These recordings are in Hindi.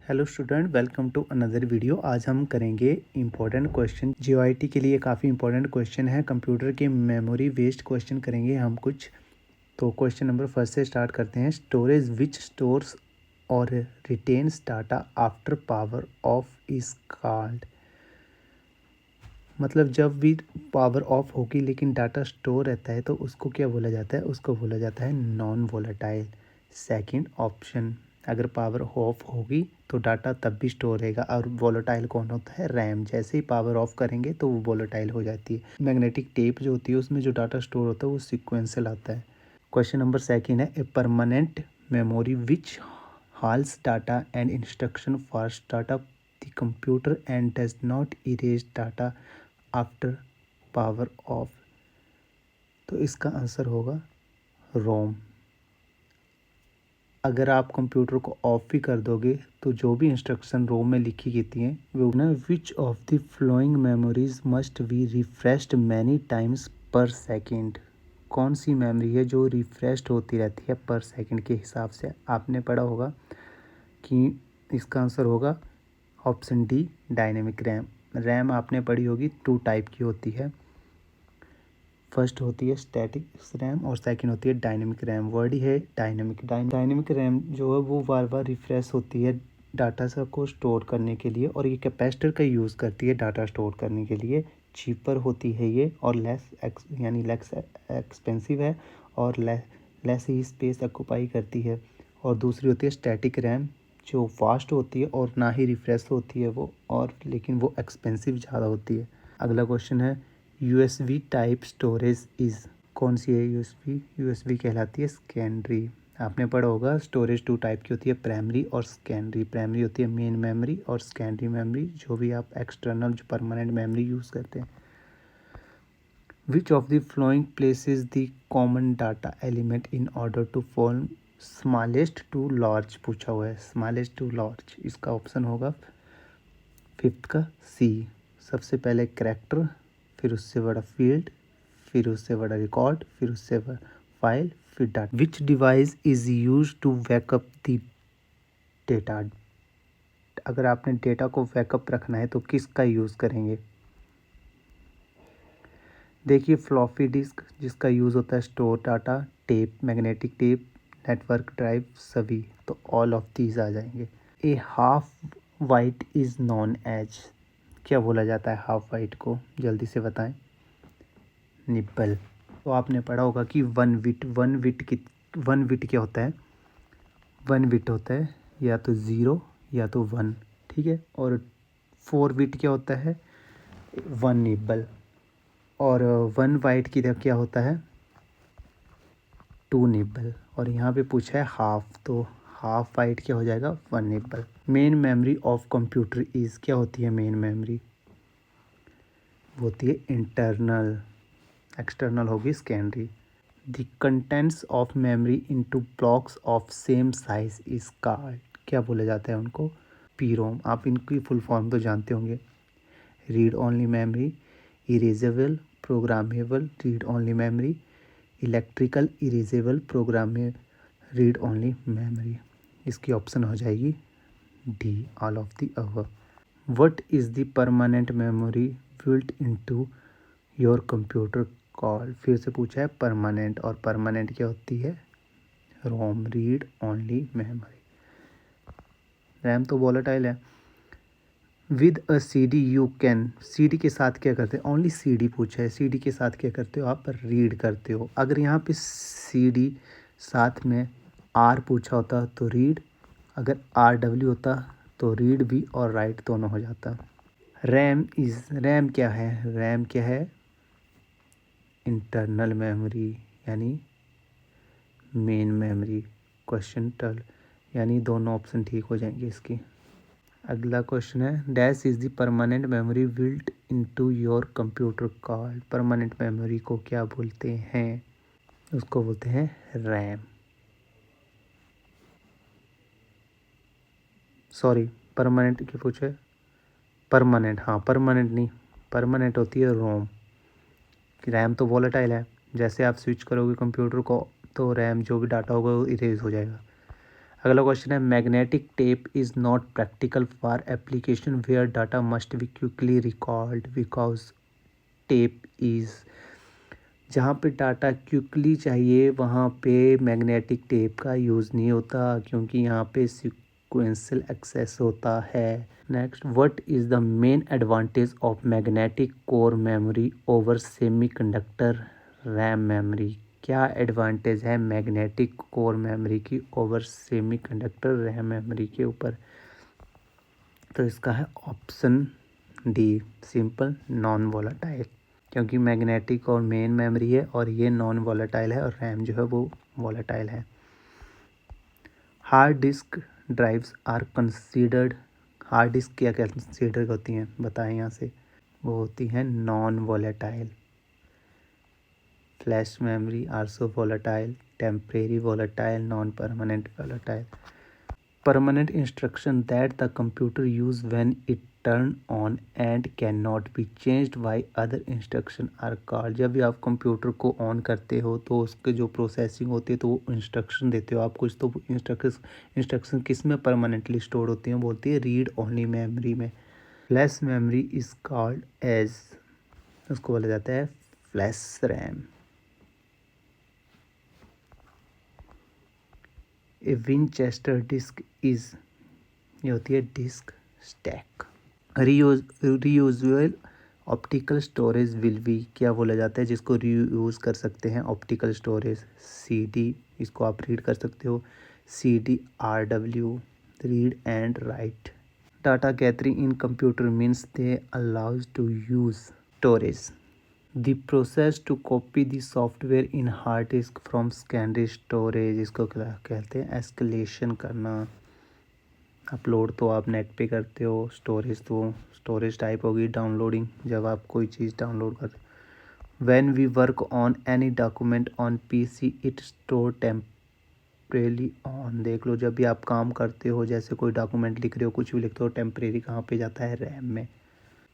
Hello student, welcome to another video. आज हम करेंगे इम्पोर्टेंट क्वेश्चन। जीओआईटी के लिए काफ़ी इंपॉर्टेंट क्वेश्चन है। कंप्यूटर की मेमोरी वेस्ट क्वेश्चन करेंगे हम कुछ। तो क्वेश्चन नंबर फर्स्ट से स्टार्ट करते हैं। स्टोरेज विच स्टोर्स और retains data after power off is called. मतलब जब भी पावर ऑफ होगी लेकिन डाटा स्टोर रहता है तो उसको क्या बोला जाता है? उसको बोला जाता है नॉन वोलेटाइल। सेकंड ऑप्शन, अगर पावर ऑफ होगी तो डाटा तब भी स्टोर रहेगा। और वोलेटाइल कौन होता है? रैम। जैसे ही पावर ऑफ करेंगे तो वो वोलेटाइल हो जाती है। मैग्नेटिक टेप जो होती है उसमें जो डाटा स्टोर होता है वो सीक्वेंशियल आता है। क्वेश्चन नंबर सेकंड है, a permanent memory which halts data and instruction fast data the computer and does not erase data after power of. तो इसका आंसर होगा रोम। अगर आप कंप्यूटर को ऑफ भी कर दोगे तो जो भी इंस्ट्रक्शन रोम में लिखी गई हैं वो ना, विच of the flowing memories must be refreshed many times पर सेकेंड। कौन सी मेमोरी है जो रिफ्रेश्ड होती रहती है पर सेकेंड के हिसाब से? आपने पढ़ा होगा कि इसका आंसर होगा option D, dynamic RAM. RAM आपने पढ़ी होगी, 2 टाइप की होती है। फर्स्ट होती है स्टैटिक रैम और सेकंड होती है डायनेमिक रैम। वर्ड ही है डायनेमिक। डायनेमिक रैम जो है वो बार बार रिफ्रेश होती है डाटा को स्टोर करने के लिए, और ये कैपेसिटर का यूज़ करती है डाटा स्टोर करने के लिए। चीपर होती है ये और लेस एक्सपेंसिव है और लेस ही स्पेस ऑक्यूपाई करती है। और दूसरी होती है स्टैटिक रैम जो फास्ट होती है और ना ही रिफ्रेश होती है वो, और लेकिन वो एक्सपेंसिव ज़्यादा होती है। अगला क्वेश्चन है, यूएसबी टाइप स्टोरेज इज़। कौन सी है यूएसबी? यूएसबी कहलाती है सेकेंडरी। आपने पढ़ा होगा स्टोरेज 2 टाइप की होती है, प्राइमरी और सेकेंडरी। प्राइमरी होती है मेन मेमोरी और सेकेंडरी मेमोरी जो भी आप एक्सटर्नल जो परमानेंट मेमोरी यूज़ करते हैं। Which of the following places the common data element in order to form smallest to large पूछा हुआ है। स्मॉलेस्ट टू लार्ज, इसका ऑप्शन होगा फिफ्थ का सी। सबसे पहले करैक्टर, फिर उससे बड़ा फील्ड, फिर उससे बड़ा रिकॉर्ड, फिर उससे बड़ा फाइल, फिर data. Which device is use to backup the data. अगर आपने डेटा को बैकअप रखना है तो किसका यूज़ करेंगे? देखिए, फ्लॉपी डिस्क जिसका यूज़ होता है store data, tape, magnetic tape, network drive, सभी। तो ऑल ऑफ दीज आ जाएंगे। A half wit is known as. क्या बोला जाता है हाफ वाइट को? जल्दी से बताएं। निप्पल। तो आपने पढ़ा होगा कि वन विट क्या होता है? 1 विट होता है या तो 0 या तो 1, ठीक है। और 4 विट क्या होता है? 1 निब्बल। और 1 वाइट की क्या होता है? 2 निब्बल। और यहाँ पे पूछा है हाफ, तो हाफ वाइट क्या हो जाएगा? 1 nibble. Main memory of computer is. क्या होती है मेन मेमोरी? होती है इंटरनल। एक्सटर्नल होगी secondary. The contents of memory into blocks of same size is called. क्या बोला जाता है उनको? पीरोम। आप इनकी फुल फॉर्म तो जानते होंगे। Read only memory, erasable programmable read only memory, electrical erasable programmable read only memory. इसकी ऑप्शन हो जाएगी D, all of the above. What is the permanent memory built into your computer call. फिर से पूछा है परमानेंट, और परमानेंट क्या होती है? ROM, read only memory. RAM तो वॉलेटाइल है। With a C D you can. C D के साथ क्या करते हैं? ओनली सी डी पूछा है। सी डी के साथ क्या करते हो? आप रीड करते हो। अगर यहाँ पे सी डी साथ में आर पूछा होता तो रीड, अगर आर डब्ल्यू होता तो रीड भी और राइट दोनों हो जाता। रैम क्या है? रैम क्या है? इंटरनल मेमोरी यानी मेन मेमोरी। क्वेश्चन टल, यानी दोनों ऑप्शन ठीक हो जाएंगे इसकी। अगला क्वेश्चन है, dash is the permanent memory built into your computer called. Permanent memory को क्या बोलते हैं? उसको बोलते हैं रैम। सॉरी, परमानेंट क्या पूछे? परमानेंट, हाँ परमानेंट नहीं, परमानेंट होती है रोम। रैम तो वॉलेटाइल है, जैसे आप स्विच करोगे कंप्यूटर को तो रैम जो भी डाटा होगा वो इरेज हो जाएगा। अगला क्वेश्चन है magnetic tape is not practical for application where data must be quickly recalled because tape is, जहाँ पे डाटा क्विकली चाहिए वहाँ पे मैग्नेटिक टेप का यूज़ नहीं होता क्योंकि यहाँ पे सीक्वेंशियल एक्सेस होता है। Next, what is the main advantage of magnetic core memory over semiconductor RAM memory? क्या एडवांटेज है मैग्नेटिक कोर मेमोरी की ओवर सेमीकंडक्टर रैम मेमोरी के ऊपर? तो इसका है option D, simple non volatile, क्योंकि मैग्नेटिक और मेन मेमोरी है और ये नॉन वोलेटाइल है और रैम जो है वो वोलेटाइल है। Hard disk drives are considered, hard disk क्या कंसीडर होती हैं बताएं यहाँ से? वो होती हैं non volatile. Flash memory also volatile, temporary volatile, non permanent volatile. Permanent instruction that the computer use when it turn on and cannot be changed by other instruction are called। जब भी आप कंप्यूटर को ऑन करते हो तो उसके जो प्रोसेसिंग होती है तो वो इंस्ट्रक्शन देते हो आप कुछ, तो इंस्ट्रक्शन किस में परमानेंटली स्टोर होती हैं? बोलती है रीड ओनली मेमोरी में। Flash memory is called as, उसको बोला जाता है flash RAM. A Winchester disk is, ये होती है disk stack. Reusable optical storage will be, क्या बोला जाता है जिसको रीयूज़ कर सकते हैं? ऑप्टिकल स्टोरेज CD, इसको आप रीड कर सकते हो CDRW, read and write. Data gathering in computer means they allows to use storage. The process to copy the software in hard disk from secondary storage, इसको क्या कहते हैं? एस्केलेशन करना। अपलोड तो आप नेट पे करते हो, स्टोरेज तो स्टोरेज टाइप होगी डाउनलोडिंग, जब आप कोई चीज़ डाउनलोड कर। When we work on any document on PC it store temporarily on, देख लो जब भी आप काम करते हो जैसे कोई डॉक्यूमेंट लिख रहे हो कुछ भी लिखते हो, टेम्परेरी कहाँ पे जाता है? रैम में।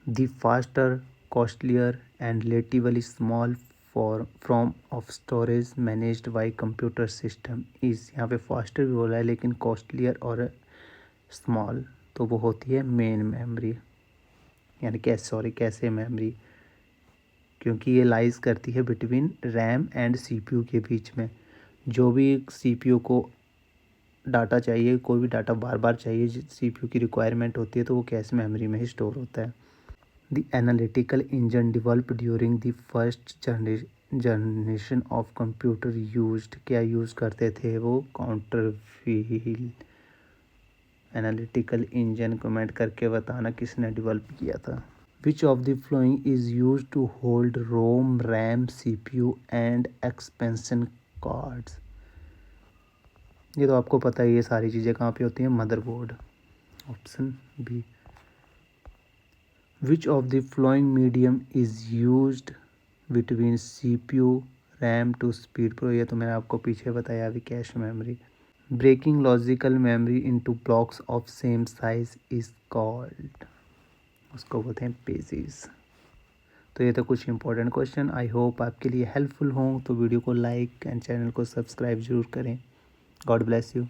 The faster costlier and relatively small form of storage managed by computer system is, यहाँ पे फास्टर भी बोला है लेकिन कॉस्टलियर और स्मॉल तो वो होती है मेन मेमोरी, यानी कैसे मेमोरी, क्योंकि ये लाइज करती है बिटवीन रैम एंड CPU के बीच में। जो भी CPU को डाटा चाहिए, कोई भी डाटा बार बार चाहिए CPU की रिक्वायरमेंट होती है तो वो कैश मेमोरी में ही स्टोर होता है। The analytical engine develop during the first generation of computer used, क्या यूज़ करते थे वो? Counter wheel. Analytical engine comment करके बताना किसने डेवलप किया था। Which of the following is use to hold ROM RAM CPU and expansion cards, ये तो आपको पता ही, ये सारी चीज़ें कहाँ पे होती हैं? Motherboard. Option B. Which of the following medium is used between CPU RAM to speed pro, ये तो मैंने आपको पीछे बताया अभी, cache memory. Breaking logical memory into blocks of same size is called, उसको बोलते हैं पेजेस। तो ये तो कुछ इंपॉर्टेंट क्वेश्चन, आई होप आपके लिए हेल्पफुल हों, तो वीडियो को लाइक एंड चैनल को सब्सक्राइब जरूर करें। God bless you.